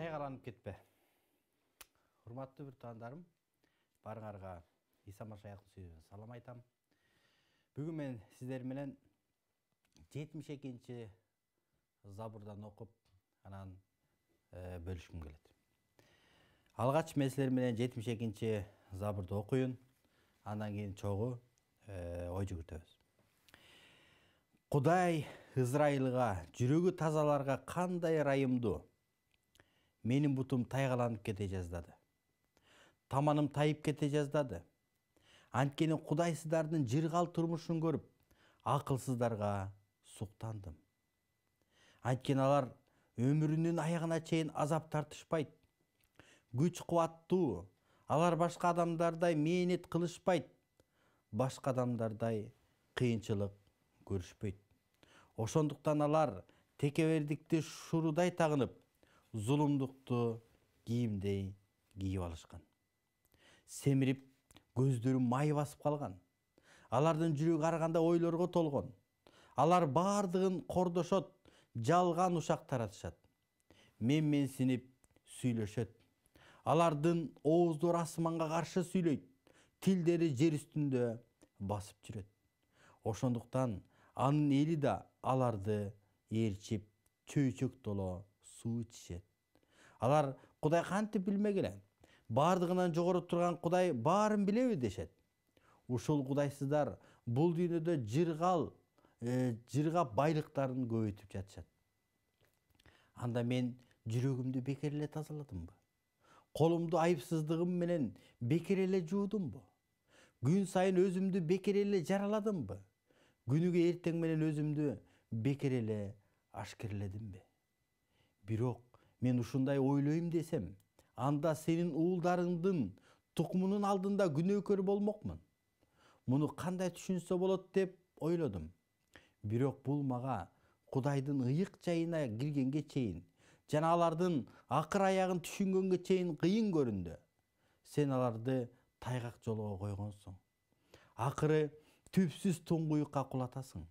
Тайгаланып кетпе. Урматтуу бир туугандарым, барыңарга Иса Машаяктын сөзүнө салам айтам. Бүгүн мен сиздер менен 72-нчи забурдан окуп, анан бөлүшкүм келет. Алгач мен силер менен 72-нчи забурду окуйун, андан кийин чогуу ой жүгүртөбүз. Кудай Израилга, жүрөгү тазаларга кандай ырайымдуу. Менин бутум тайгаланып кете жаздады. Таманым тайып кете жаздады. Анткени кудайсыздардын жыргал турмушун көрүп, акылсыздарга суктандым. Анткени алар өмүрүнүн аягына чейин азап тартышпайт. Күч кубаттуу, алар башка адамдардай мээнет кылышпайт. Башка адамдардай кыйынчылык көрүшпөйт. Ошондуктан алар текебердикти шурудай тагынып, зулумдукту кийимдей кийип алышкан. Семирип, көздөрү май басып калган. Алардын жүрөгү ар кандай ойлорго толгон. Алар бардыгын кордошот, жалган ушак таратышат. Менсинип сүйлөшөт. Алардын ооздору асманга каршы сүйлөйт. Тилдери жер үстүндө басып жүрөт. Ошондуктан анын эли да аларды ээрчип, чөйчөк толо суу ичишет. Алар Кудай кантип билмек эле? Бардыгынан жогору турган Кудай баарын билеби дешет. Ушул кудайсыздар бул дүйнөдө жыргап байлыктарын көбөйтүп жатышат. Анда мен жүрөгүмдү бекер эле тазаладымбы? Колумду айыпсыздыгым менен бекер эле жуудумбу? Күн сайын өзүмдү бекер эле жараладымбы? Күнүгө эртең менен өзүмдү бекер эле ашкерледимби? Бирок мен ушундай ойлойм десем, анда сенин уулдарыңдын тукумунун алдында күнөөкөр болмокмун. Муну кандай түшүнсө болот деп ойлодум. Бирок бул мага Кудайдын ыйык жайына киргенге чейин жана алардын акыр аягын түшүнгөнгө чейин кыйын көрүндү. Сен аларды тайгак жолго койгонсуң. Акыры түпсүз туңгуюкка кулатасың.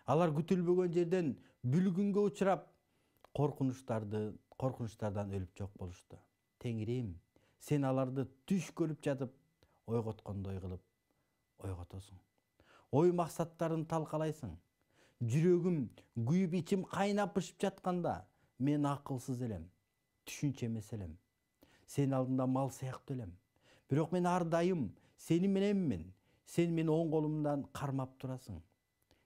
Алар күтүлбөгөн жерден бүлгүнгө учурап, коркунучтардан өлүп жок болушту. Теңирим, сен аларды түш көрүп жатып, ойготкондой кылып ойготосуң. Ой максаттарын талкалайсың. жүрөгүм күйүп ичим кайнап бышып жатканда мен акылсыз элем, түшүнчө эмес элем. Сен алдында мал сыяктуу элем. Бирок мен ар дайым сени мененмин. Сен мени оң колумдан кармап турасың.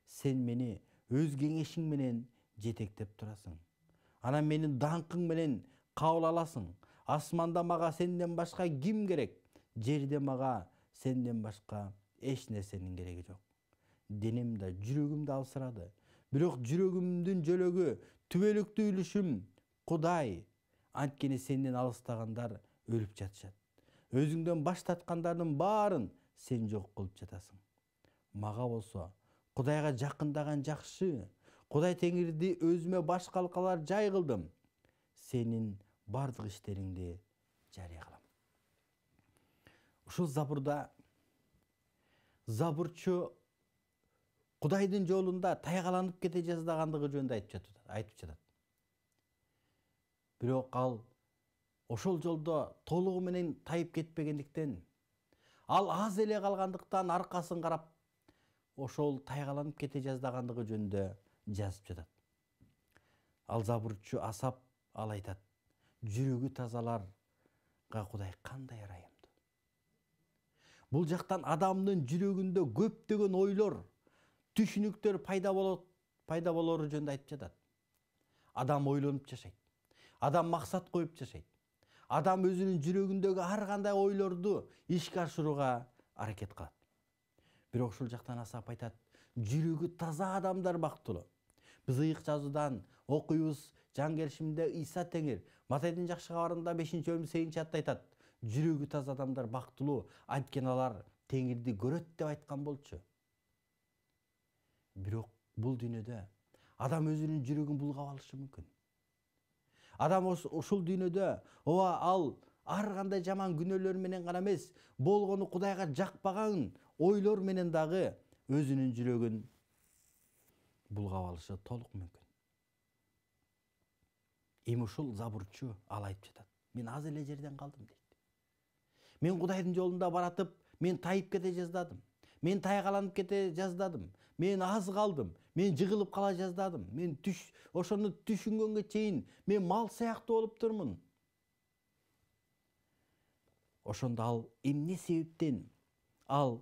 Сен мени өз кеңешиң менен жетектеп турасың. Анан менин даңкың менен кабыл аласың. Асманда мага сенден башка ким керек? Жерде мага сенден башка эч нерсенин кереги жок. Денем да, жүрөгүм да алсырады. Бирок жүрөгүмдүн жөлөгү, түбөлүктүү үлүшүм Кудай. Анткени сенден алыстагандар өлүп жатышат. Өзүңдөн баш тарткандардын баарын сен жок кылып жатасың. Мага болсо Кудайга жакындаган жакшы. Кудай Теңирди өзүмө баш калкалар жай кылдым. Сенин бардык иштериңди жарыя кылам. Ушул забурда забурчу Кудайдын жолунда тайгаланып кете жаздагандыгы жөнүндө айтып жатат. Бирок ал ошол жолдо толугу менен тайып кетпегендиктен, ал аз эле калгандыктан аркасын карап, ошол тайгаланып кете жаздагандыгы жөнүндө жазып жатат. Ал забурчу Асап ал айтат: жүрөгү тазаларга Кудай кандай ырайымдуу. Бул жактан адамдын жүрөгүндө көптөгөн ойлор, түшүнүктөр пайда болору жөнүндө айтып жатат. Адам ойлонуп жашайт. Адам максат коюп жашайт. Адам өзүнүн жүрөгүндөгү ар кандай ойлорду ишке ашырууга аракет кылат. Бирок ушул жактан Асап айтат: жүрөгү таза адамдар бактылуу. Биз ыйык жазуудан окуйбуз, жан келишимде Иса Теңир Матайдын жакшы кабарында 5-бөлүм 8 атта айтат: жүрөгү таза адамдар бактылуу, анткени алар Теңирди көрөт деп айткан болчу. Бирок бул дүйнөдө адам өзүнүн жүрөгүн булгап алышы мүмкүн. Адам ушул дүйнөдө ал ар кандай жаман күнөөлөр менен гана эмес, болгону Кудайга жакпаган ойлор менен дагы өзүнүн жүрөгүн булгап алышы толук мүмкүн. Эми ушул забурчу ал айтып жатат: мен аз эле жерден калдым дейт. Мен Кудайдын жолунда баратып, мен тайып кете жаздадым. Мен тайгаланып кете жаздадым. Мен аз калдым. Мен жыгылып кала жаздадым. Мен ошону түшүнгөнгө чейин мен мал сыяктуу болуп турмун. Ошондо ал эмне себептен ал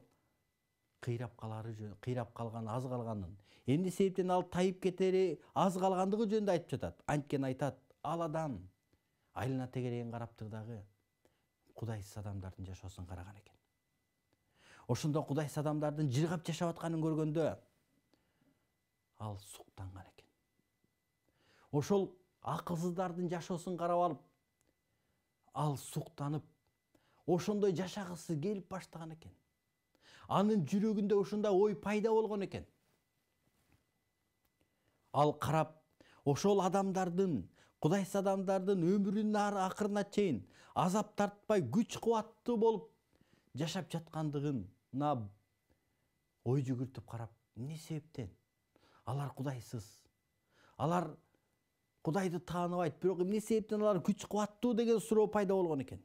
кыйрап калган, аз калганын, эмне себептен ал тайып кетери аз калгандыгы жөнүндө айтып жатат. Анткени айтат: ал адам айлана тегерегин караптыр дагы кудайсыз адамдардын жашоосун караган экен. Ошондо кудайсыз адамдардын жыргап жашап атканын көргөндө ал суктанган экен. Ошол акылсыздардын жашоосун карап алып, ал суктанып, ошондой жашагысы келип баштаган экен. Анын жүрөгүндө ушундай ой пайда болгон экен. Ал карап, ошол адамдардын, кудайсыз адамдардын өмүрүнүн акырына чейин азап тартпай күч кубаттуу болуп жашап жаткандыгына ой жүгүртүп карап, эмне себептен алар кудайсыз, алар Кудайды тааныбайт, бирок эмне себептен алар күч кубаттуу деген суроо пайда болгон экен.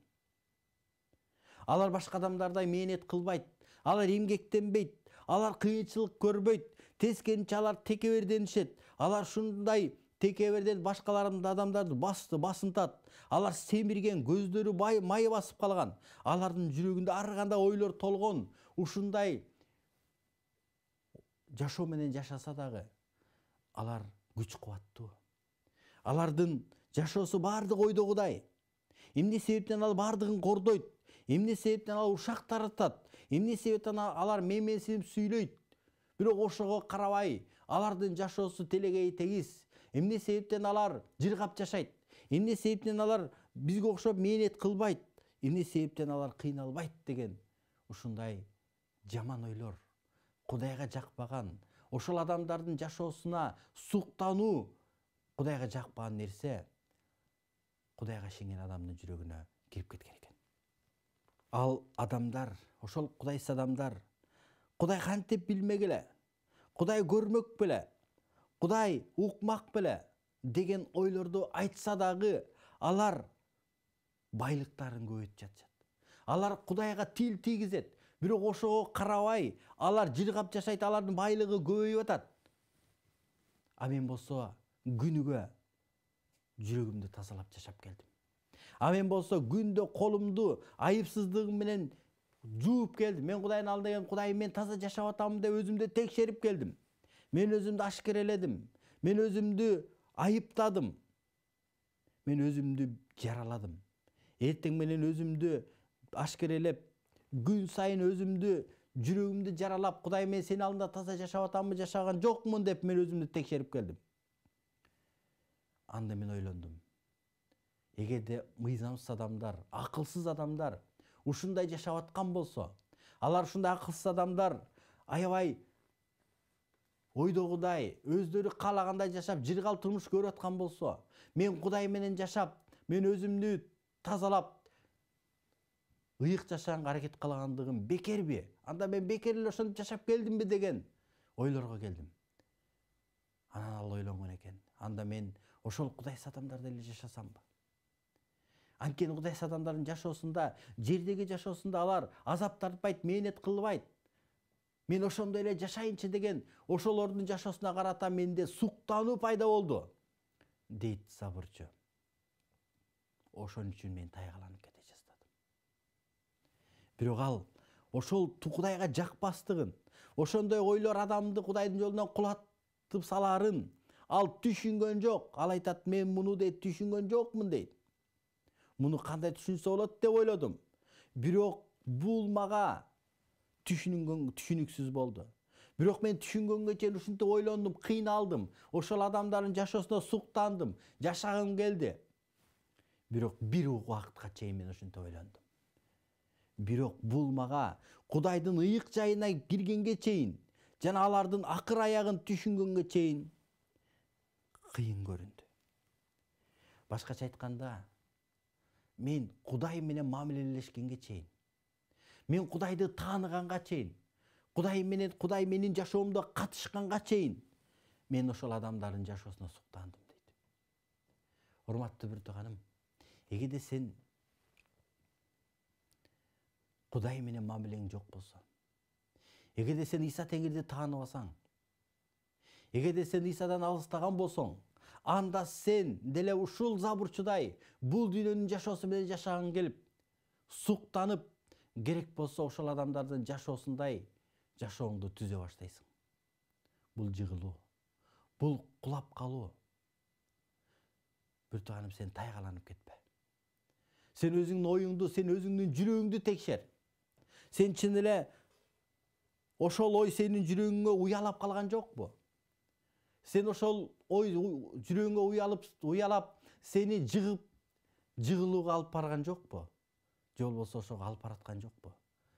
Алар башка адамдардай мээнет кылбайт, алар эмгектенбейт, алар кыйынчылык көрбөйт, тескерисинче алар текеберденишет. Алар ушундай текеберден башкаларын адамдарды басынтат. Алар семирген, көздөрү май басып калган. Алардын жүрөгүндө ар кандай ойлор толгон. Ушундай жашоо менен жашаса дагы алар күч кубаттуу. Алардын жашоосу баардык ойдогудай. Эмне себептен ал баардыгын кордойт? Эмне себептен ал ушак таратат? Эмне себептен алар менсинип сүйлөйт? Бирок ошого карабай, алардын жашоосу телегей тегиз. Эмне себептен алар жыргап жашайт? Эмне себептен алар бизге окшоп мээнет кылбайт? Эмне себептен алар кыйналбайт деген ушундай жаман ойлор, Кудайга жакпаган, ошол адамдардын жашоосуна суктануу, Кудайга жакпаган нерсе Кудайга ишенген адамдын жүрөгүнө кирип кеткен экен. Ал адамдар, ошол кудайсыз адамдар, Кудай кантип билмек эле, Кудай көрмөк беле, Кудай укмак беле деген ойлорду айтса дагы, алар байлыктарын көбөйтүп жатышат. Алар Кудайга тил тийгизет, бирок ошого карабай, алар жыргап жашайт, алардын байлыгы көбөйүп атат. А мен болсо күнүгө жүрөгүмдү тазалап жашап келдим. А мен болсо күндө колумду айыпсыздыгым менен жууп келдим. Мен Кудайдын алдына келип, Кудай мен таза жашап атамын деп өзүмдү текшерип келдим. Мен өзүмдү ашкереледим. Мен өзүмдү айыптадым. Мен өзүмдү жараладым. Эртең менен өзүмдү ашкерелеп, күн сайын өзүмдү жүрөгүмдү жаралап, Кудай мен сенин алдында таза жашап атамбы, жашаган жокмун деп мен өзүмдү текшерип келдим. Анда мен ойлондум. Эгерде мыйзамсыз адамдар, акылсыз адамдар ушундай жашап аткан болсо, алар ушундай акылсыз адамдар аябай ойдогудай, өздөрү каалагандай жашап, жыргал турмуш көрүп аткан болсо, мен Кудай менен жашап, мен өзүмдү тазалап, ыйык жашаганга аракет кылгандыгым бекерби? Анда мен бекер эле ошентип жашап келдимби деген ойлорго келдим. Анан ал ойлонгон экен. Анда мен ошол кудайсыз адамдардай эле жашасамбы? Анткени кудайсыз адамдардын жашоосунда, жердеги жашоосунда алар азап тартпайт, мээнет кылбайт. Мен ошондой эле жашайынчы деген ошолордун жашоосуна карата менде суктануу пайда болду, дейт забурчу. Ошон үчүн мен тайгаланып кете жаздадым. Бирок ал ошол Кудайга жакпастыгын, ошондой ойлор адамды Кудайдын жолунан кулатып саларын ал түшүнгөн жок. Ал айтат, мен муну дейт түшүнгөн жокмун дейт. Муну кандай түшүнсө болот деп ойлодум. Бирок бул мага түшүнүксүз болду. Бирок мен түшүнгөнгө чейин ушинтип ойлондум, кыйналдым. Ошол адамдардын жашоосуна суктандым, жашагым келди. Бирок бир убакытка чейин мен ушинтип ойлондум. Бирок бул мага Кудайдын ыйык жайына киргенге чейин жана алардын акыр аягын түшүнгөнгө чейин кыйын көрүндү. Башкача айтканда, мен Кудай менен мамилелешкенге чейин, мен Кудайды тааныганга чейин, Кудай менин жашоомдо катышканга чейин, мен ошол адамдардын жашоосуна суктандым дейт. Урматтуу бир тууганым, эгерде сен Кудай менен мамилең жок болсо, эгерде сен Иса Теңирди тааныбасаң, эгерде сен Исадан алыстаган болсоң, анда сен деле ушул забурчудай бул дүйнөнүн жашоосу менен жашагың келип, суктанып, керек болсо ошол адамдардын жашоосундай жашооңду түзө баштайсың. Бул жыгылуу, бул кулап калуу. Бир тууганым, сен тайгаланып кетпе. Сен өзүңдүн оюңду, сен өзүңдүн жүрөгүңдү текшер. Сен чын эле ошол ой сенин жүрөгүңө уялап калган жокпу? Сен ошол ой жүрөгүңө уялап сени жыгылууга алып барган жокпу? Же болбосо ошого алып бараткан жокпу?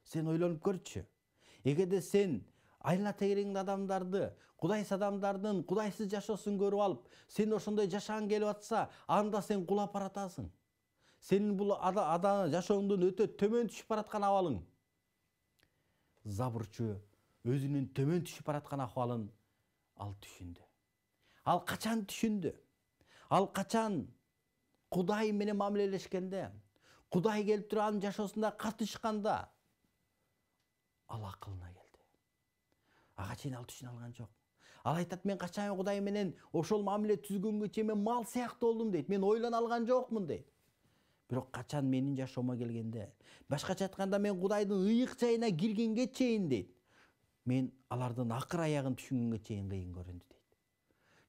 Сен ойлонуп көрчү. Эгерде сен айна тегереңдеги адамдарды, кудайсыз адамдардын кудайсыз жашоосун көрүп алып, сен ошондой жашагың келип атса, анда сен кулап баратасың. Сенин бул жашооңдун өтө төмөн түшүп бараткан абалың. Забурчу өзүнүн төмөн түшүп бараткан акыбалын ал түшүндү. Ал качан түшүндү? Ал качан Кудай менен мамилелешкенде, Кудай келип туруп анын жашоосунда катышканда ал акылына келди. Ага чейин ал түшүнө алган жок. Ал айтат, мен качан Кудай менен ошол мамиле түзгөнгө чейин мен мал сыяктуу болдум дейт. Мен ойлоно алган жокмун дейт. Бирок качан менин жашоомо келгенде, башкача айтканда мен Кудайдын ыйык жайына киргенге чейин дейт, мен алардын акыр аягын түшүнгөнгө чейин кыйын көрүндү дейт.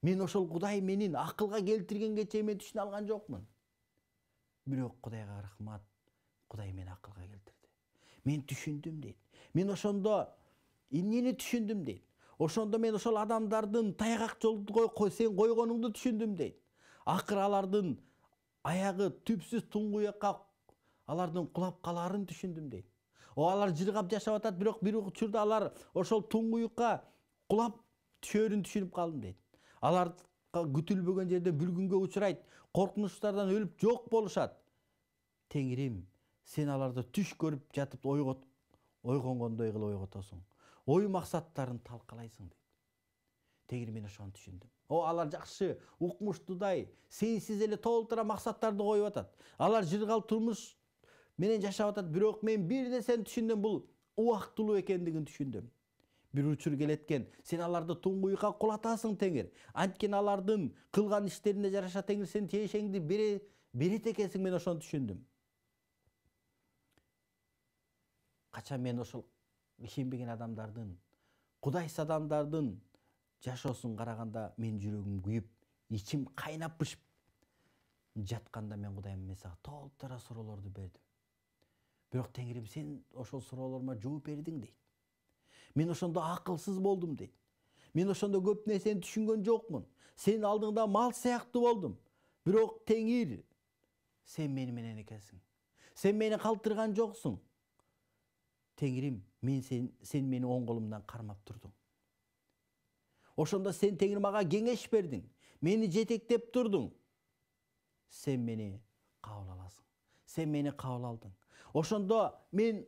Мен ошол Кудай менин акылга келтиргенге чейин мен түшүнө алган жокмун. Бирок Кудайга рахмат, Кудай мени акылга келтирди. Мен түшүндүм дейт. Мен ошондо эмнени түшүндүм дейт. Ошондо мен ошол адамдардын тайгак жолду сен койгонуңду түшүндүм дейт. Акыр алардын аягы түпсүз туңгуюкка алардын кулап калаарын түшүндүм дейт. Алар жыргап жашап атат, бирок бир учурда алар ошол туңгуюкка кулап түшөрүн түшүнүп калдым дейт. Алар күтүлбөгөн жерде бүлгүнгө учурайт, коркунучтардан өлүп жок болушат. Теңирим, сен аларды түш көрүп жатып ойгонгондой кылып ойготосуң. Ой максаттарын талкалайсың дейт. Теңирим, мен ошону түшүндүм. Алар жакшы укмуштуудай, сенсиз эле толтура максаттарды коюп атат. Алар жыргал турмуш менен жашап атат, бирок мен бир нерсени түшүндүм, бул убактылуу экендигин түшүндүм. bir учур келеткен. Сен аларды туңгуйга кулатасың Теңир. Анткени алардын кылган иштерине жараша Теңир сен тиешеңди берет экенсиң, мен ошону түшүндүм. Качан мен ошол ишенбеген адамдардын, кудайсыз адамдардын жашоосун караганда мен жүрөгүм күйүп, ичим кайнап бышып жатканда мен Кудайым мен сага толтура суроолорду бердим. Бирок Теңирим сен ошол суроолорума жооп бердиң дейт. Мен ошондо акылсыз болдум дейт. Мен ошондо көп нерсени түшүнгөн жокмун. Сенин алдыңда мал сыяктуу болдум. Бирок Теңир, сен мени менен экенсиң. Сен мени калтырган жоксуң. Теңирим, сен мени оң колумдан кармап турдуң. Ошондо сен Теңир мага кеңеш бердиң. Мени жетектеп турдуң. Сен мени кабыл аласың. Сен мени кабыл алдың. Ошондо мен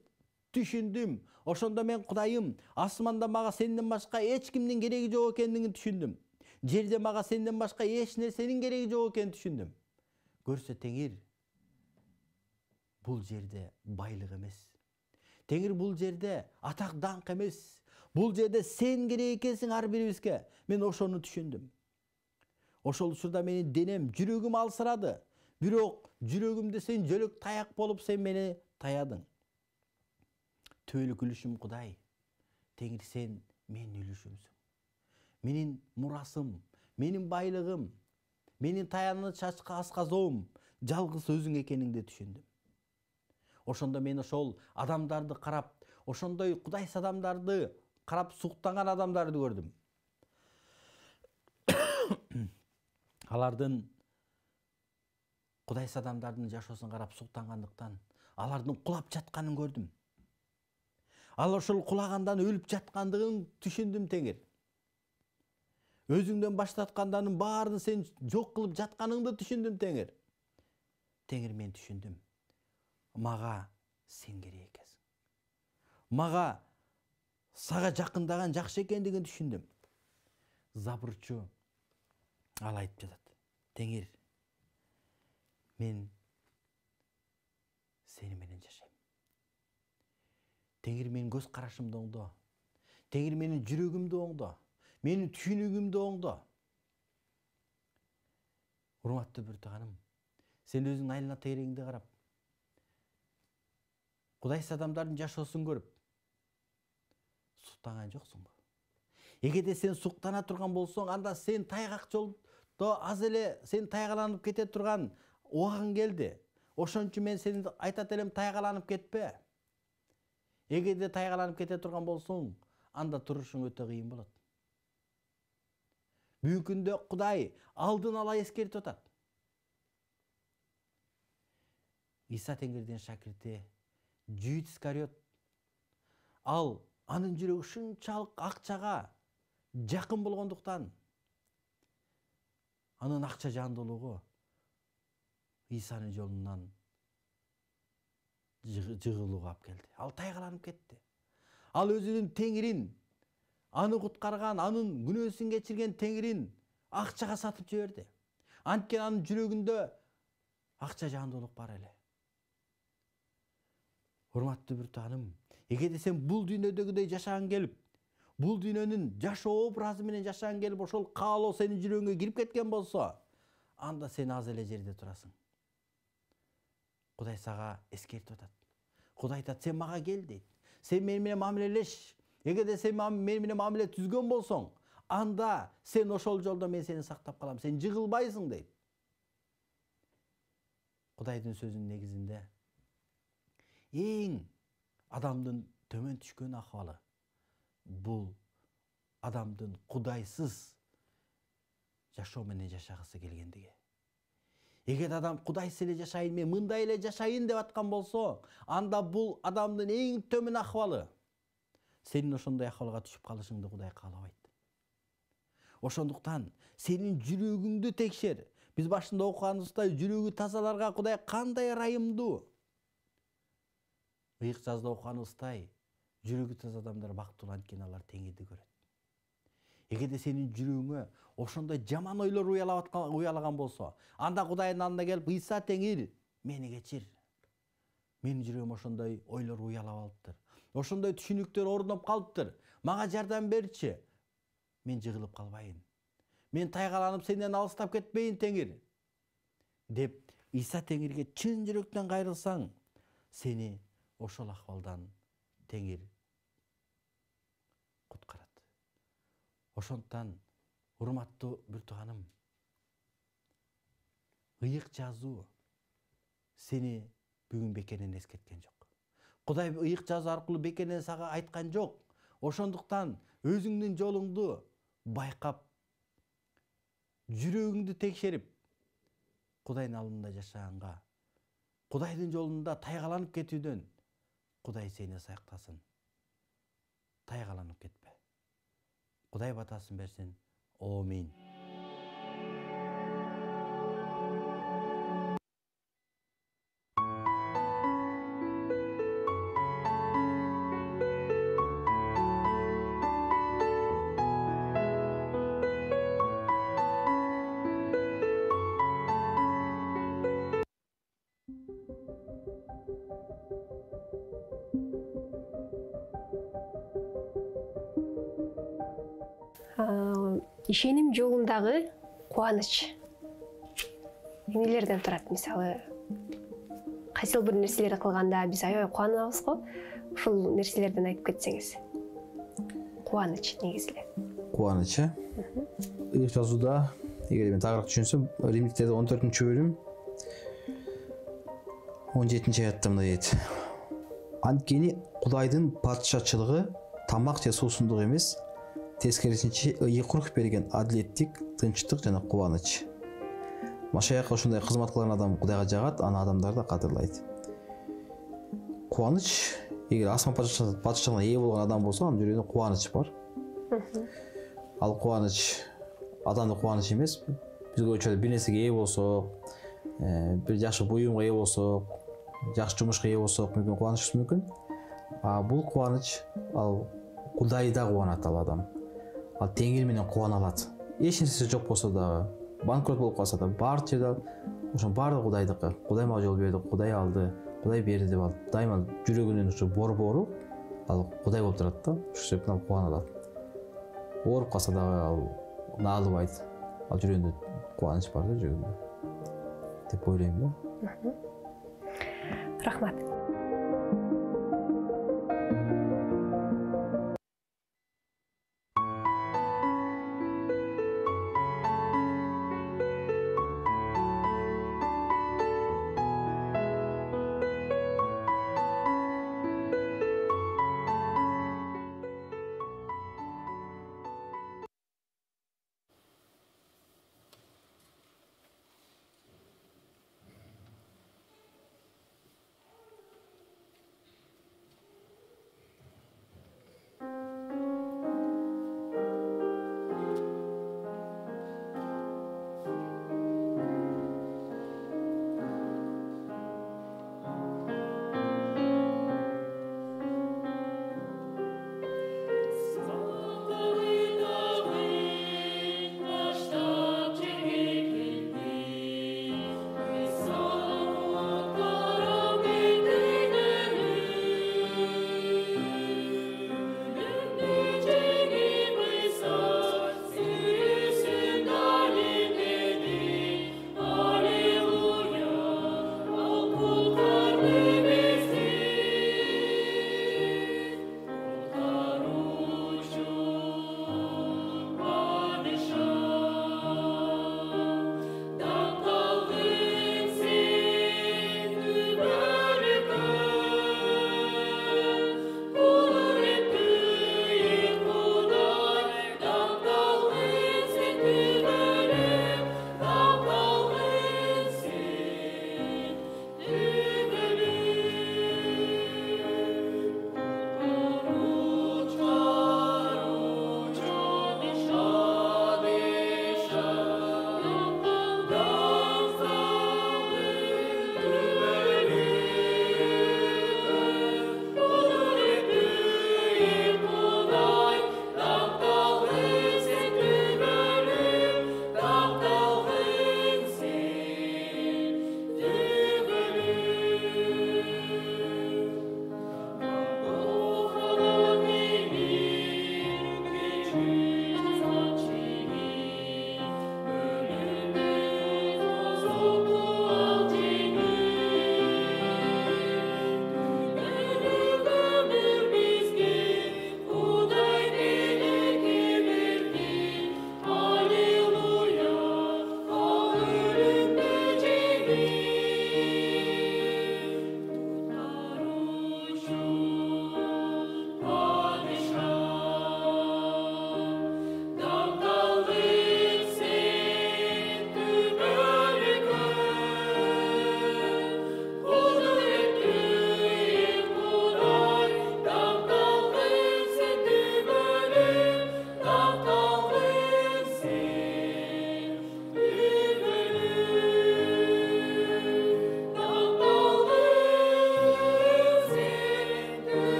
түшүндүм. Ошондо мен Кудайым, асманда мага сенден башка эч кимдин кереги жок экендигин түшүндүм. Жерде мага сенден башка эч нерсенин кереги жок экенин түшүндүм. Көрсө Теңир, бул жерде байлык эмес. Теңир, бул жерде атак даңк эмес. Бул жерде сен керек экенсиң ар бирибизге. Мен ошону түшүндүм. Ошол учурда менин денем, жүрөгүм алсырады. Бирок жүрөгүмдө сен жөлөк таяк болуп сен мени таядың. Түбөлүк үлүшүм Кудай. Теңир, сен менин үлүшүмсүң. Менин мурасым, менин байлыгым, менин таяныч асказоом жалгыз өзүң экениңди түшүндүм. Ошондо мен ошол адамдарды карап, ошондой кудайсыз адамдарды карап суктанган адамдарды көрдүм. Алардын кудайсыз адамдардын жашоосун карап суктангандыктан алардын кулап жатканын көрдүм. Ал ошол кулагандан өлүп жаткандыгын түшүндүм Теңир. Өзүңдөн баштатканданын баарын сен жок кылып жатканыңды түшүндүм Теңир. Теңир, мен түшүндүм. Мага сен керек экенсиң. Мага сага жакындаган жакшы экендигин түшүндүм. Забурчу ал айтып жатат. Теңир, мен сени менен жашайм. Теңир, менин көз карашымды оңдо. Теңир, менин жүрөгүмдү оңдо. Менин түшүнүгүмдү оңдо. Урматтуу бир тууганым, сен өзүңдүн айлана тегерегиңди карап, кудайсыз адамдардын жашоосун көрүп, суктанган жоксуңбу? Эгерде сен суктана турган болсоң, анда сен тайгак жолдо аз эле сен тайгаланып кете турган убагың келди. Ошон үчүн мен сени айтат элем, тайгаланып кетпе. Эгерде тайгаланып кете турган болсоң, анда турушуң өтө кыйын болот. Бүгүнкү күндө Кудай алдын ала эскертип атат. Иса Теңирдин шакирти Жүйүт Искариот, ал анын жүрөгү ушунчалык акчага жакын болгондуктан анын акча жандуулугу Исанын жолунан жыгылууга алып келди. Ал тайгаланып кетти. Ал өзүнүн Теңирин, аны куткарган, анын күнөөсүн кечирген Теңирин акчага сатып жиберди. Анткени анын жүрөгүндө акча жандуулук бар эле. Урматтуу бир тууганым, эгерде сен бул дүйнөдөгүдөй жашагың келип, бул дүйнөнүн жашоо образы менен жашагың келип, ошол каалоо сенин жүрөгүңө кирип кеткен болсо, анда сен аз эле жерде турасың. Кудай сага эскертип атат. Кудай айтат, сен мага кел дейт. Сен мени менен мамилелеш. Эгерде сен мени менен мамиле түзгөн болсоң, анда сен ошол жолдо мен сени сактап калам. Сен жыгылбайсың дейт. Кудайдын сөзүнүн негизинде эң адамдын төмөн түшкөн акыбалы бул адамдын кудайсыз жашоо менен жашагысы келгендиги. Эгер адам кудайсыз эле жашайын, мен мындай эле жашайын деп аткан болсо, анда бул адамдын эң төмөн акыбалы. Сенин ошондой акыбалга түшүп калышыңды Кудай каалабайт. Ошондуктан сенин жүрөгүңдү текшер. Биз башында окуганыбыздай, жүрөгү тазаларга Кудай кандай ырайымдуу. Ыйык жазда окуганыбыздай, жүрөгү таза адамдар бактылуу, анткени алар Теңирди көрөт. Эгерде сенин жүрөгүңө ошондой жаман ойлор уялаган болсо, анда Кудайдын алдына келип, Иса Теңир, мени кечир. Менин жүрөгүм ошондой ойлор уялап алыптыр. ошондой түшүнүктөр орноп калыптыр. Мага жардам берчи. Мен жыгылып калбайын. Мен тайгаланып сенден алыстап кетпейин, Теңир. Деп Иса Теңирге чын жүрөктөн кайрылсаң, сени ошол акыбалдан Теңир куткарат. Ошондуктан, урматтуу бир тууганым, ыйык жазуу сени бүгүн бекеринен эскерткен жок. Кудай ыйык жазуу аркылуу бекеринен сага айткан жок. Ошондуктан өзүңдүн жолуңду байкап, жүрөгүңдү текшерип, Кудайдын алдында жашаганга, Кудайдын жолунда тайгаланып кетүүдөн Кудай сени сактасын. Тайгаланып кетпе. Кудай батасын берсин. Амин. Ишеним жолундагы кубаныч эмнелерден турат? Мисалы, кайсыл бир нерселерди кылганда биз аябай кубанабыз го. Ушул нерселерден айтып кетсеңиз. Кубаныч негизи эле. Кубаныч, ыйык жазууда, эгер мен тагыраак түшүнсөм, Римдиктерде 14-бөлүм 17-аятта мындай дейт. Анткени Кудайдын патшачылыгы тамак же суусундук эмес, тескерисинче ыйык рух берген адилеттик, тынчтык жана кубаныч. Машаякка ушундай кызмат кылган адам Кудайга жагат, аны адамдар да кадырлайт. Кубаныч, эгер асман патшалыгына ээ болгон адам болсо, анын жүрөгүндө кубаныч бар. Ал кубаныч адамдык кубаныч эмес. Бизге өчө бир нерсеге ээ болсок, бир жакшы буюмга ээ болсок, жакшы жумушка ээ болсок, мүмкүн кубанычыбыз мүмкүн. Бул кубаныч ал Кудайда кубанат ал адам. Ал Теңир менен кубана алат. Эч нерсеси жок болсо дагы, банкрот болуп калса да, бар жерде ошо баардыгы Кудайдыкы. Кудай мага жол берди, Кудай алды, Кудай берди деп ал дайыма жүрөгүнүн ушу борбору ал Кудай болуп турат да. Ошол себептен ал кубана алат. Ооруп калса дагы ал наалыбайт. Ал жүрөгүндө кубаныч бар да, жүрөгүндө деп ойлойм да. Рахмат.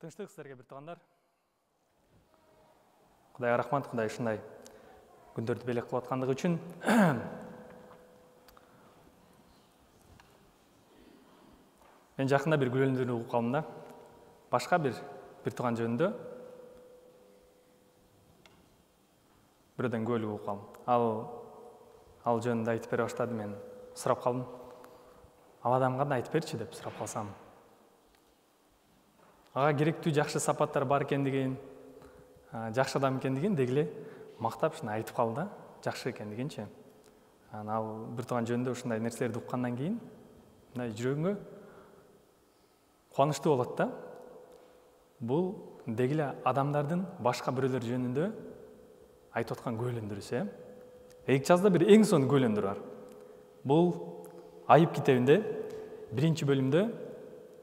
Тынчтык сіздерге бір туғандар. Құдайға рахмат, Құдай ушундай күндөрдү белек кылып аткандыгы үчүн. Мен жакында бир күлөндүрүү угуп калдым да. Башка бир туган жөнүндө бирөөдөн күбөлүк угуп калдым. Ал жөнүндө айтып бере баштады, мен сурап калдым. Ал адам кандай айтып берчи деп сурап калсам. Ага керектүү жакшы сапаттар бар экендигин, жакшы адам экендигин деги эле мактап ушуну айтып калды да, жакшы экендигинчи. Ал бир туган жөнүндө ушундай нерселерди уккандан кийин мындай жүрөгүңө кубанычтуу болот да. Бул деги эле адамдардын башка бирөөлөр жөнүндө айтып аткан күбөлөндүрүүсү. Эки жазда бир эң сонун күбөлөндүрүү бар. Бул Айып китебинде биринчи бөлүмдөн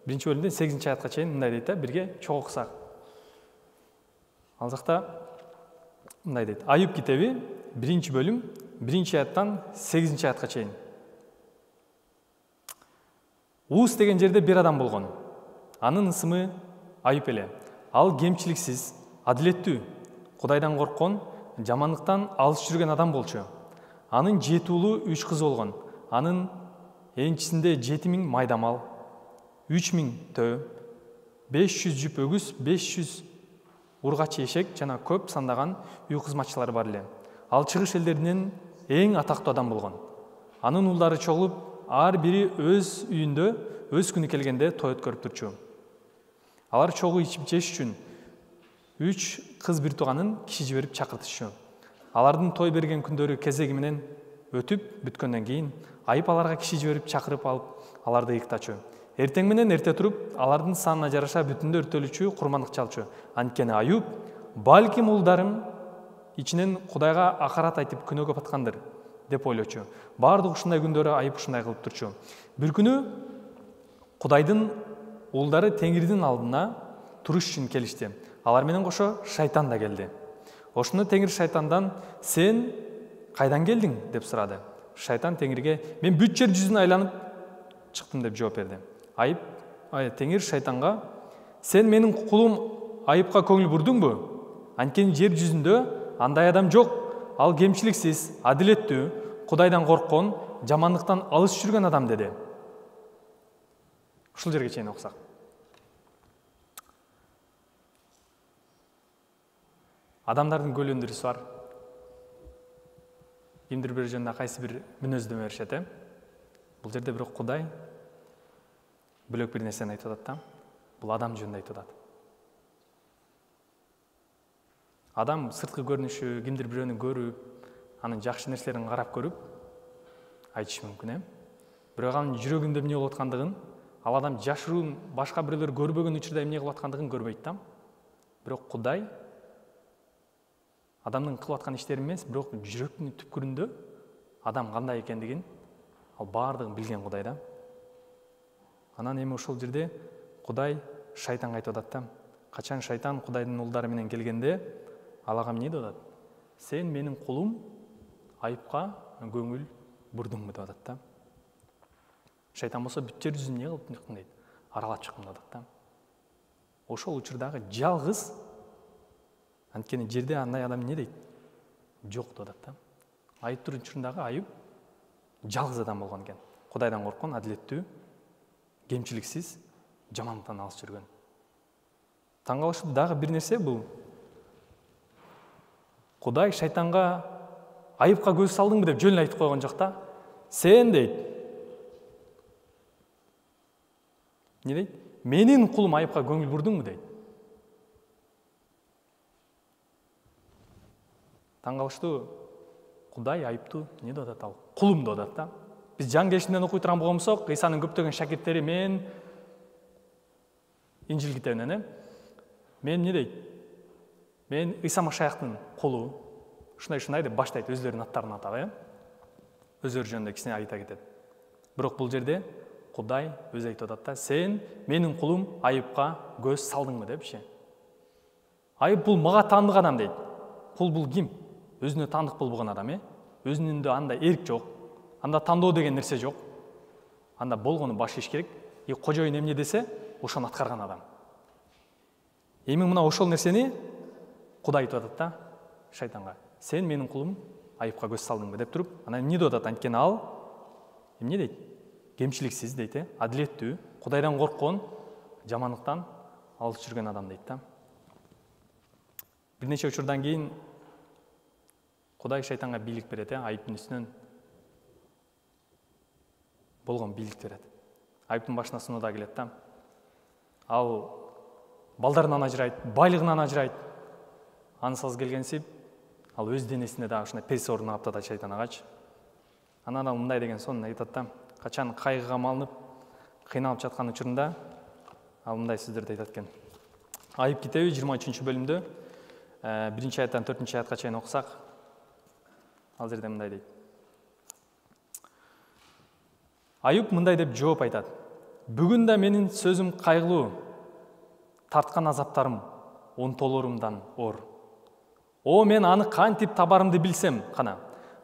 8 аятка чейин мындай дейт да, бирге чогуу окусак. Ал жакта мындай дейт. Айып китеби 1 бөлүм 1 аяттан 8 аятка чейин. Уус деген жерде бир адам болгон. Анын ысымы Айып эле. Ал кемчиликсиз, адилеттүү, Кудайдан корккон, жамандыктан алыс жүргөн адам болчу. Анын 7 уулу 3 кызы болгон. Анын энчисинде 7000 майдамал, 3000 төө, 500 жүп өгүз, 500 ургач эшек жана көп сандаган үй кызматчылары бар эле. Ал чыгыш элдеринен эң атактуу адам болгон. Анын уулдары чогулуп, ар бири өз үйүндө өз күнү келгенде той өткөрүп турчу. Алар чогуу ичип жеш үчүн 3 кыз бир туганын киши жиберип чакыртышчу. Алардын той берген күндөрү кезеги менен өтүп бүткөндөн кийин Айып аларга киши жиберип чакырып алып, аларды ыйыктачу. Эртең менен эрте туруп, алардын санына жараша бүтүндө өртөлүүчү курмандык чалчу. Анткени Айып, балким уулдарым ичинен Кудайга акарат айтып күнөөгө баткандыр деп ойлочу. Бардык ушундай күндөрү Айып ушундай кылып турчу. Бир күнү Кудайдын уулдары Теңирдин алдына туруш үчүн келишти. Алар менен кошо шайтан да келди. Ошондо Теңир шайтандан: "Сен кайдан келдиң?" деп сурады. Шайтан Теңирге: "Мен бүт жер жүзүн айланып чыктым" деп жооп берди. Теңир шайтанга: "Сен менин кулум Айыпка көңүл бурдуңбу? Анткени жер жүзүндө андай адам жок. Ал кемчиликсиз, адилеттүү, Кудайдан корккон, жамандыктан алыс жүргөн адам" деди. Ушул жерге чейин окусак. Адамдардын күбөлөндүрүүсү бар. Кимдир бир жөнүндө кайсы бир мүнөздөмө беришет. Бул жерде бирок Кудай бөлөк бир нерсени айтып атат да. Бул адам жөнүндө айтып атат. Адам сырткы көрүнүшү, кимдир бирөөнү көрүп, анын жакшы нерселерин карап көрүп айтышы мүмкүн. Бирок анын жүрөгүндө эмне болуп аткандыгын, ал адам жашыруун башка бирөөлөр көрбөгөн учурда эмне кылып аткандыгын көрбөйт да. Бирок Кудай адамдын кылып аткан иштерин эмес, бирок жүрөктүн түпкүрүндө адам кандай экендигин ал баардыгын билген Кудай да. Анан эми ошол жерде Кудай шайтанга айтып атат да. Качан шайтан Кудайдын уулдары менен келгенде, ал ага эмне деп атат? "Сен менин кулум Айыпка көңүл бурдуңбу" деп атат да. Шайтан болсо бүт жер жүзүн эмне кылып чыктың дейт? Аралап чыктым деп атат да. Ошол учурдагы жалгыз, анткени жерде андай адам эмне дейт? Жок деп атат да. Айыптын учурундагы Айып жалгыз адам болгон экен. Кудайдан корккон, адилеттүү, кемчиликсиз, жамандыктан алыс жүргөн. Таң калыштуу дагы бир нерсе бул. Кудай шайтанга Айыпка көз салдыңбы деп жөн эле айтып койгон жок да. Сен дейт. Не дейт? Менин кулум Айыпка көңүл бурдуңбу дейт. Таң калыштуу Кудай Айыпту эмне деп атат ал? Кулум деп атат да. Биз жан кешинден окуй турган болгонсок, Исанын көптөгөн шакирттери мен Инжил китебинен мен эмне дейт? Мен Иса Машаяктын кулу, ушундай деп баштайт, өздөрүнүн аттарын атап, өздөрү жөнүндө кичине айта кетет. Бирок бул жерде Кудай өзү айтып атат да, "Сен менин кулум Айыпка көз салдыңбы" депчи. Айып бул мага таандык адам дейт. Кул бул ким? Өзүнө таандык болбогон адам, өзүнүндө андай эрк жок. Анда тандоо деген нерсе жок. Анда болгону баш иш керек. Кожоюн эмне десе, ошону аткарган адам. эми мына ошол нерсени Кудай айтып атат да шайтанга. Сен менин кулум айыпка көз салдыңбы деп туруп, анан эмне деп атат? Анткени ал эмне дейт? Кемчиликсиз дейт, адилеттүү, Кудайдан корккон, жамандыктан алыс жүргөн адам дейт да. Бир нече учурдан кийин Кудай шайтанга бийлик берет, айыптын үстүнөн болгон бийлик берет. Айыптын башына сыноо келет да. Ал балдарынан ажырайт, байлыгынан ажырайт. Ансыз келгенсип, ал өз денесине дагы ушундай персе ордуна каптатат шайтан агачы. Анан ал мындай деген сонун айтат да, качан кайгыга малынып, кыйналып жаткан учурунда ал мындай сөздөрдү айтат экен. Айып китеби 23 бөлүмдө 1-аяттан 4-аятка чейин окусак, ал жерде мындай дейт. Айып мындай деп жооп айтат. Бүгүн да менин сөзүм кайгылуу, тарткан азаптарым онтолорумдан оор. О, мен аны кантип табарымды билсем гана,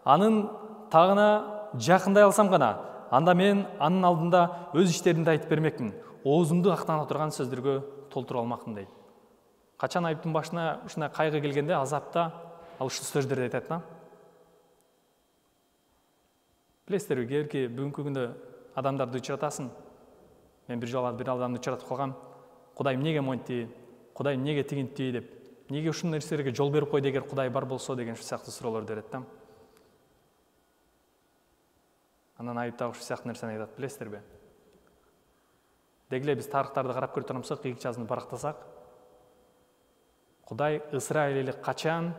анын тагына жакындай алсам гана, анда мен анын алдында өз иштеримди айтып бермекмин. Оозумду актана турган сөздөргө толтуруп алмакмын дейт. Качан айыптын башына ушундай кайгы келгенде, азапта ал ушул сөздөрдү айтат да. Билесиздерби, кээки бүгүнкү күндө адамдарды учуратасың. Мен бир жолу бир адамды учуратып калгам. Кудай эмнеге монтти, Кудай эмнеге тигинтти деп, эмнеге ушул нерселерге жол берип койду эгер Кудай бар болсо деген ушул сыяктуу суроолорду берет да. Анан айып дагы ушул сыяктуу нерсени айтат, билесиздерби? Деги эле биз тарыхтарды карап көрүп турмузбуз, ийгик жазууну барактасак, Кудай Исраиль эли качан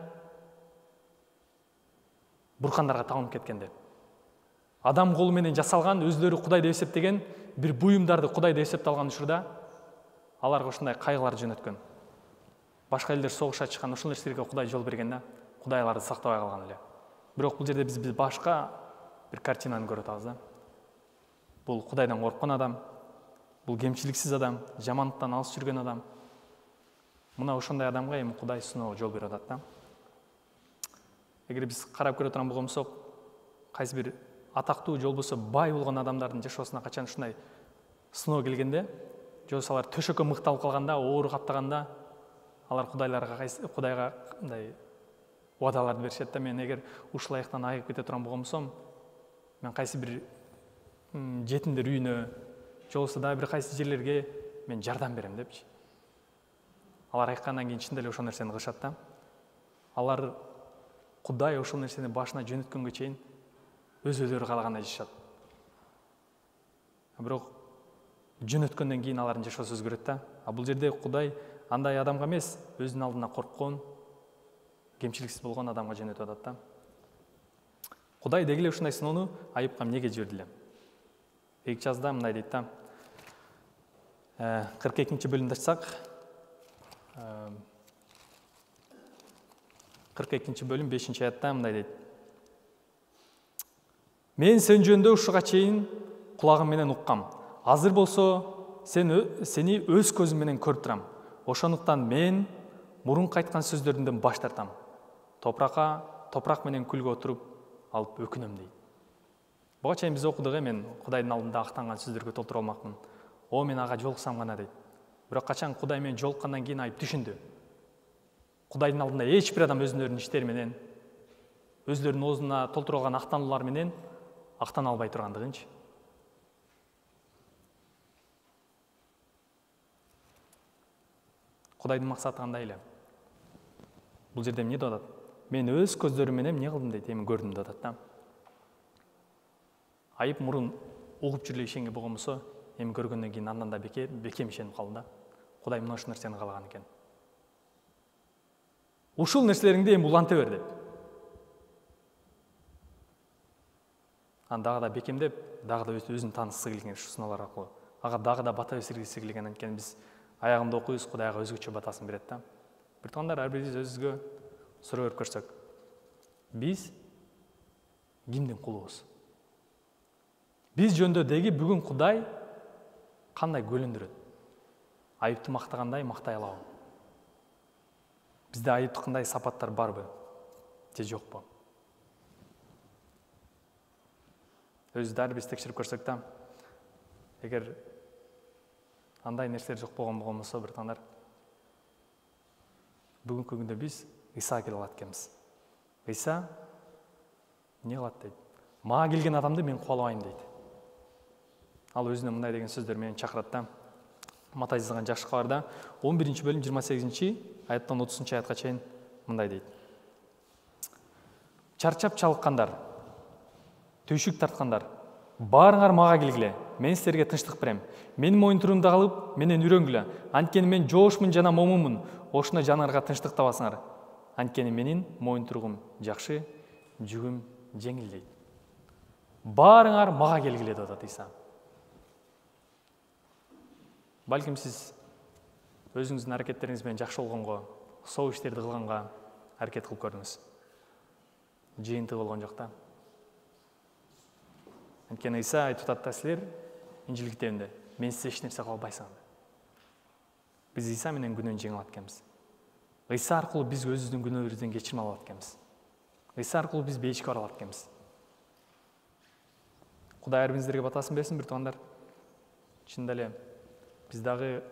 буркандарга табынып кеткен деп. Адам колу менен жасалган, өзлөрү Кудай деп эсептеген бир буюмдарды Кудай деп эсепталган учурда аларга ушундай кайгылар жөнөткөн. Башка элдер согушка чыккан, ушул нерселерге Кудай жол берген да. Кудай аларды сактабай калган эле. Бирок бул жерде биз башка бир картинаны көрүп атабыз да. Бул Кудайдан корккон адам, бул кемчиликсиз адам, жамандыктан алыс жүргөн адам. Мына ошондой адамга эми Кудай сыноо жол берип атат да. Эгер биз карап көрө турган болгонсок, кайсы бир атактуу же болбосо бай болгон адамдардын жашоосуна качан ушундай сыноо келгенде, же болбосо алар төшөккө мыкталып калганда, оору каптаганда, алар Кудайга мындай убадаларды беришет да. Мен эгер ушул аяктан айыгып кете турган болгонсом, мен кайсы бир жетимдер үйүнө, же болбосо дагы бир кайсы жерлерге мен жардам берем депчи. Алар айткандан кийин чын эле ошол нерсени кылышат да. Алар Кудай ошол нерсени башына жөнөткөнгө чейин өзүлөрү каалагандай жашашат. Бирок жөнөткөндөн кийин алардын жашоосу өзгөрөт да. А бул жерде Кудай андай адамга эмес, өзүнүн алдына корккон, кемчиликсиз болгон адамга жөнөтүп атат да. Кудай деги эле ушундай сыноону айыпка эмнеге жиберди эле? Ийгик жазда мындай дейт да. 42 бөлүмдү ачсак, 42 бөлүм 5-аятта мындай дейт. Мен сен жөнүндө ушуга чейин кулагым менен уккам. Азыр болсо сени өз көзүм менен көрүп турам. Ошондуктан мен мурунку айткан сөздөрүмдөн баш тартам. Топрак менен күлгө отуруп алып өкүнөм дейт. Буга чейин биз окудук, мен Кудайдын алдында актанган сөздөргө толтура алмакмын. О, мен ага жолуксам гана дейт. Бирок качан Кудай менен жолуккандан кийин айып түшүндү. Кудайдын алдында эч бир адам өзүнүн иштери менен, өзлөрүнүн оозуна толтуруп алган актануулар менен актана албай тургандыгынчы. Кудайдын максаты кандай эле? Бул жерде эмне деп атат? Мен өз көздөрүм менен эмне кылдым дейт, эми көрдүм деп атат да. Айып мурун угуп жүрүп ишенген болгонсо, эми көргөндөн кийин андан да бекем ишенип калды да. Кудай мына ушул нерсени каалаган экен. Ушул нерселериңди эми уланта бер деп. Дагы да бекемдеп, дагы да өзүн таанысы келген ушул сыноолор аркылуу. Ага дагы да бата өсүргүсү келген, анткени биз аягында окуйбуз, Кудайга өзгөчө батасын берет да. Бир туугандар, ар бирибиз өзүбүзгө суроо берип көрсөк, биз кимдин кулубуз? Биз жөнүндө деги бүгүн Кудай кандай көлөндүрөт? Айыпты мактагандай мактай алабы? Бизде айыптыкындай сапаттар барбы же жокпу? Өзүбүздү ар бирибиз текшерип көрсөк да, эгер андай нерселер жок болгон болсо, бир туугандар, бүгүнкү күндө биз Ыйса келе алат экенбиз. Ыйса не кылат дейт? Мага келген адамды мен кубалбайм дейт. Ал өзүнө мындай деген сөздөр менен чакырат да. Матай жазган жакшы кабарда 11 бөлүм 28 аяттан 30 аятка чейин мындай дейт. Чарчап чалыккандар, түйшүк тарткандар, баарыңар мага келгиле, мен силерге тынчтык берем. Менин моюнтурумду алып, менен үйрөнгүлө. Анткени мен жоошмун жана момунмун. Ошондо жанарга тынчтык табасыңар. Анткени менин моюнтуругум жакшы, жүгүм жеңил дейт. Баарыңар мага келгиле деп атат Ыйса. Балким сиз өзүңүздүн аракеттериңиз менен жакшы болгонго, соо иштерди кылганга аракет кылып көрдүңүз. Жыйынтыгы болгон жок да. Анткени Ыйса айтып атат да, силер Инжил китебинде мен сизге эч нерсе кыла албайсың. Биз Ыйса менен күнөөнү жеңип алат экенбиз. Ыйса аркылуу биз өзүбүздүн күнөөбүздөн кечирим алып алат экенбиз. Ыйса аркылуу биз бейишке бара алат экенбиз. Кудай ар бириңиздерге батасын берсин, бир туугандар. Чындап эле биз дагы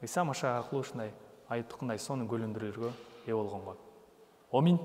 Ыйса Машайх аркылуу ушундай айыптыкындай сонун көлөндүрүүгө ээ болгонго. Амин.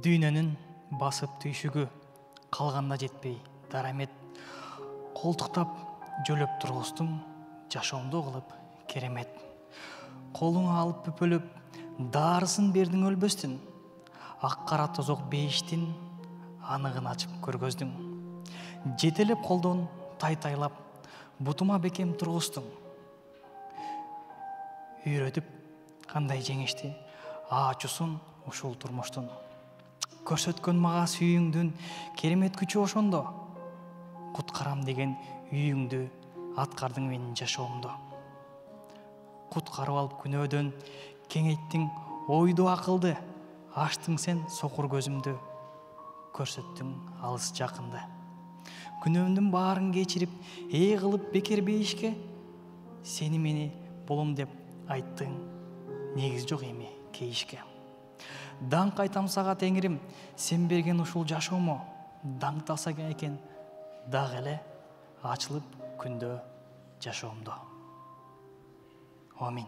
Дүйнөнүн басып түйшүгү калганда жетпей дарамет, колтуктап жөлөп тургуздуң жашоомду кылып керемет. Колуңа алып бүпөлөп дарысын бердиң өлбөстүн, ак кара тозок бейиштин аныгын ачып көргөздүң. Жетелеп колдон тайтайлап бутума бекем тургуздуң. Үйрөтүп кандай жеңишти аачусун ушул турмуштун. Көрсөткөн мага сүйүүңдүн керемет күчү ошондо. Куткарам деген үйүңдү аткардың менин жашоомдо. Куткарып алып күнөөдөн кеңейттиң ойду акылды, ачтың сен сокур көзүмдү, көрсөттүң алыс жакынды. Күнөөмдүн баарын кечирип, кылып бекер бейишке, сени мени болом деп айттың, негиз жок эми кейишке. Даңк айтам сага Теңирим, сен берген ушул жашоомо, даңктаса экен дагы эле ачылып күндө жашоомдо. Амин.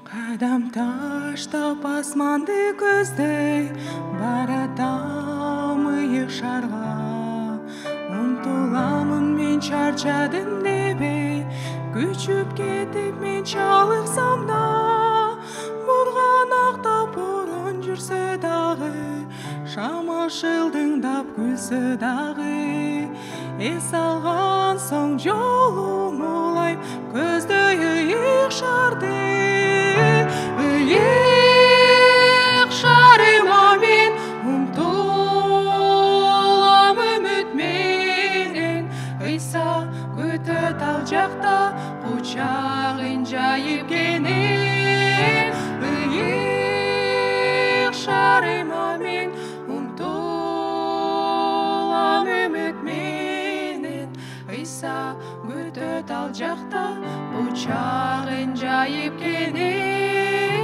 Кадам таштап асманды көздөй, баратам ыйык шарга. Умтуламын мен чарчадым дебей, күчүп кетип мен чалыксам да. Бурганактап борон жүрсө дагы, шамал шылдыңдап күлсө дагы. Эс алган соң жолум улайм, көздөй ыйык шарды. Ыйык шарыма мен умтулам үмүт менен. Ыйса күтөт ал жакта, кучагын жайып кенен. Ыйык шарыма мен умтулам үмүт менен. ыйса күтөт ал жакта бучагын жайып кенен.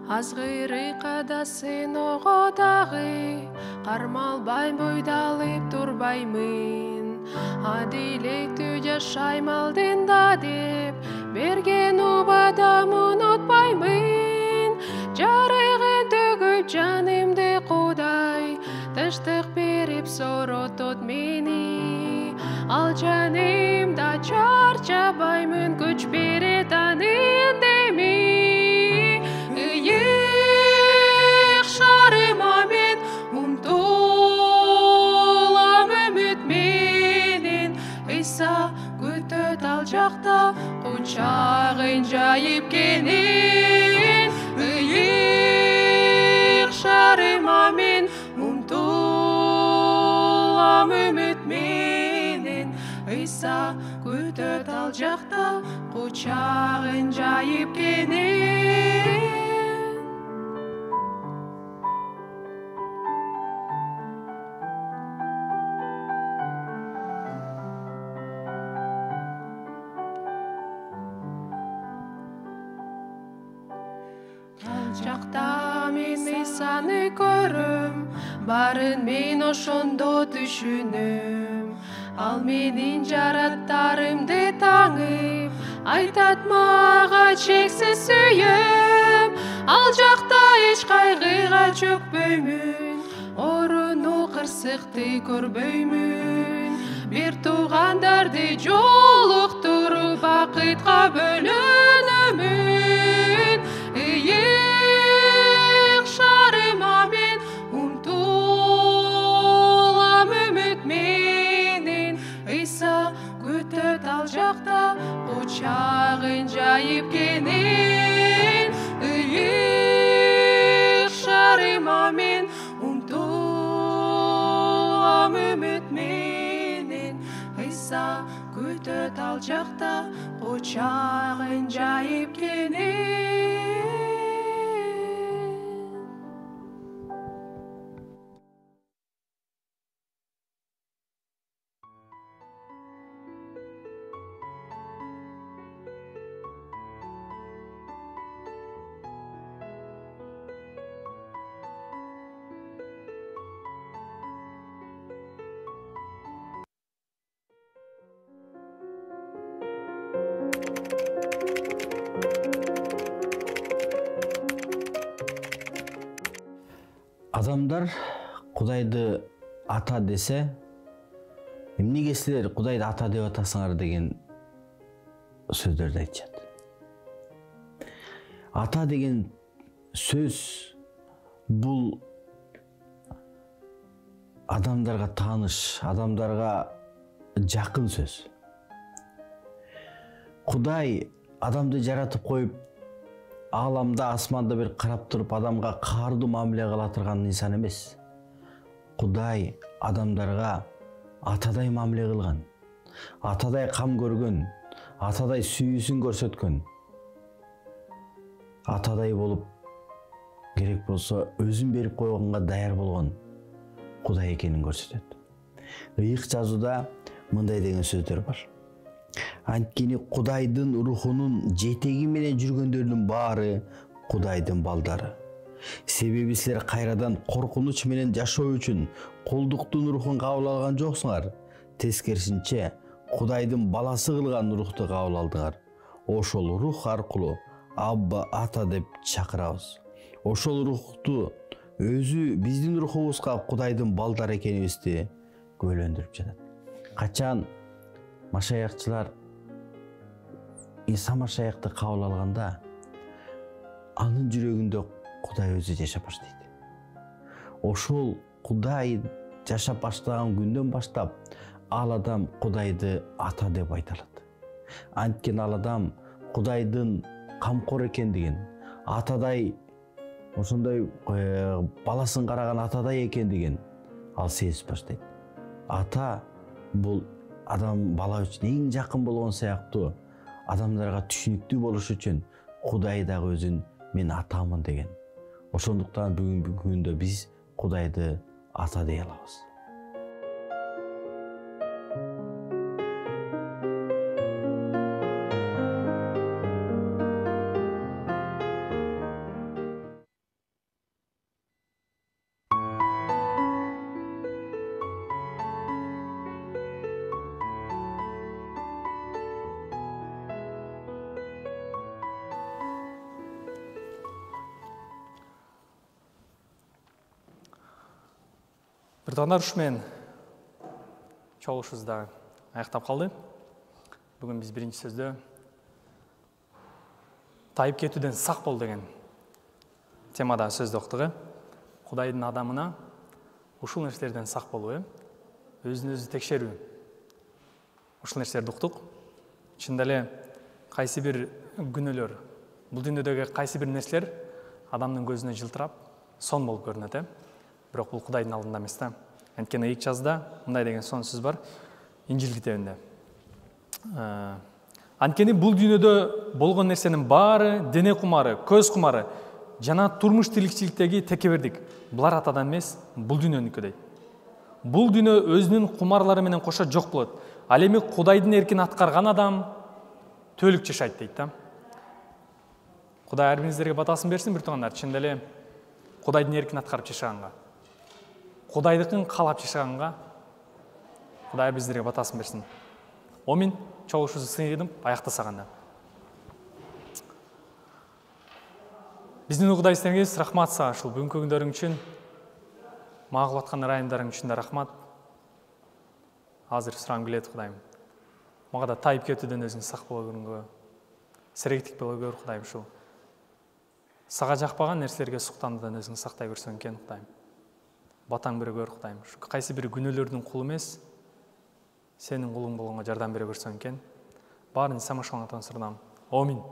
Азгыры кадасын ого дагы кармалбай бойдалып турбаймын. Адилеттүү жашайм алдында деп берген убадам унутпаймын. Жарыгын төгүп жанымды Кудай тынчтык берип соротот мени. Ал жанымда чарчабаймын, күч берет анын деми. Ыйык шарыма мен умтулам үмүт менен. Ыйса күтөт ал жакта кучагын жайып кенен. Ыйык шарыма мен умтулам үмүт менен. Ыйса күтөт ал жакта кучагын жайып кенен. Ал жакта мен Ыйсаны көрөм, барын мен ошондо түшүнөм. Ал менин жараттарымды таңып, айтат мага чексиз сүйөм. Ал жакта эч кайгыга чөкпөймүн, орууну кырсыкты көрбөймүн. Бир туугандарды жолуктуруп бакытка бөлөнөмүн. Ыйык шарыма мен умтулам үмүт менен. Ыйса күтөт ал жакта кучагын жайып кенен. Ыйык шарыма мен умтулам үмүт менен. Ыйса күтөт ал жакта кучагын жайып кенен. Адамдар Кудайды ата десе, эмнеге силер Кудайды ата деп атасыңар деген сөздөрдү айтышат. Ата деген сөз бул адамдарга тааныш, адамдарга жакын сөз. Кудай адамды жаратып коюп, ааламда, асманда бир карап туруп адамга каардуу мамиле кыла турган инсан эмес. Кудай адамдарга атадай мамиле кылган, атадай кам көргөн, атадай сүйүүсүн көрсөткөн, атадай болуп керек болсо өзүн берип койгонго даяр болгон Кудай экенин көрсөтөт. Ыйык жазууда мындай деген сөздөр бар. Анткени Кудайдын рухунун жетеги менен жүргөндөрдүн баары Кудайдын балдары. Себеби силер кайрадан коркунуч менен жашоо үчүн кулдуктун рухун кабыл алган жоксуңар. Тескерисинче Кудайдын баласы кылган рухту кабыл алдыңар. Ошол рух аркылуу Абба, ата деп чакырабыз. Ошол рухту өзү биздин рухубузга Кудайдын балдары экенибизди күбөлөндүрүп жатат. Качан машаякчылар Иса Машаякты кабыл алганда, анын жүрөгүндө Кудай өзү жашап баштайт. Ошол Кудай жашап баштаган күндөн баштап, ал адам Кудайды ата деп айта алат. Анткени ал адам Кудайдын камкор экендигин, атадай ошондой баласын караган атадай экендигин ал сезип баштайт. Ата бул адам бала үчүн эң жакын болгон сыяктуу, адамдарга түшүнүктүү болуш үчүн Кудай дагы өзүн мен атамын деген. Ошондуктан бүгүнкү күндө биз Кудайды ата дей алабыз. Биртугандар, ушу менен чогулушубуз да аяктап калды. Бүгүн биз биринчи сөздө тайып кетүүдөн сак бол деген темада сөздү уктук. Кудайдын адамына ушул нерселерден сак болуу, өзүн өзү текшерүү. Ушул нерселерди уктук. Чындап эле кайсы бир күнөөлөр, бул дүйнөдөгү кайсы бир нерселер адамдын көзүнө жылтырап, сон болуп көрүнөт, бирок бул Кудайдын алдында эмес да. Анткени ыйык жазда мындай деген сон сөз бар Инжил китебинде. Анткени бул дүйнөдө болгон нерсенин баары дене кумары, көз кумары жана турмуш тиричиликтеги текебердик. Булар атадан эмес, бул дүйнөнүкү дейт. Бул дүйнө өзүнүн кумарлары менен кошо жок болот. Ал эми Кудайдын эркин аткарган адам төлүк жашайт дейт да. Кудай ар бириңиздерге батасын берсин, биртугандар. Чындап эле Кудайдын эркин аткарып жашаганга, Кудайдыкын каалап жашаганга Кудай ар бириңиздерге батасын берсин. Омин. Чогулушубузду сыйдым, аяктасак анда. Биздин Кудай силерге рахмат сага ушул бүгүнкү күндөрүң үчүн, мага кылып аткан ырайымдарың үчүн да рахмат. Азыр сурагым келет, Кудайым. Мага да тайып кетүүдөн өзүң сак боло көрүнгө, серектик боло көр, Кудайым, ушул сага жакпаган нерселерге суктануудан өзүң сактай көрсөң экен, Кудайым. Батаң бере көр, Кудайым. Кайсы бир күнөөлөрдүн кулу эмес, сенин кулуң болгонго жардам бере көрсөң экен. Баарын Исаамашылган атынан сурдам. Амин.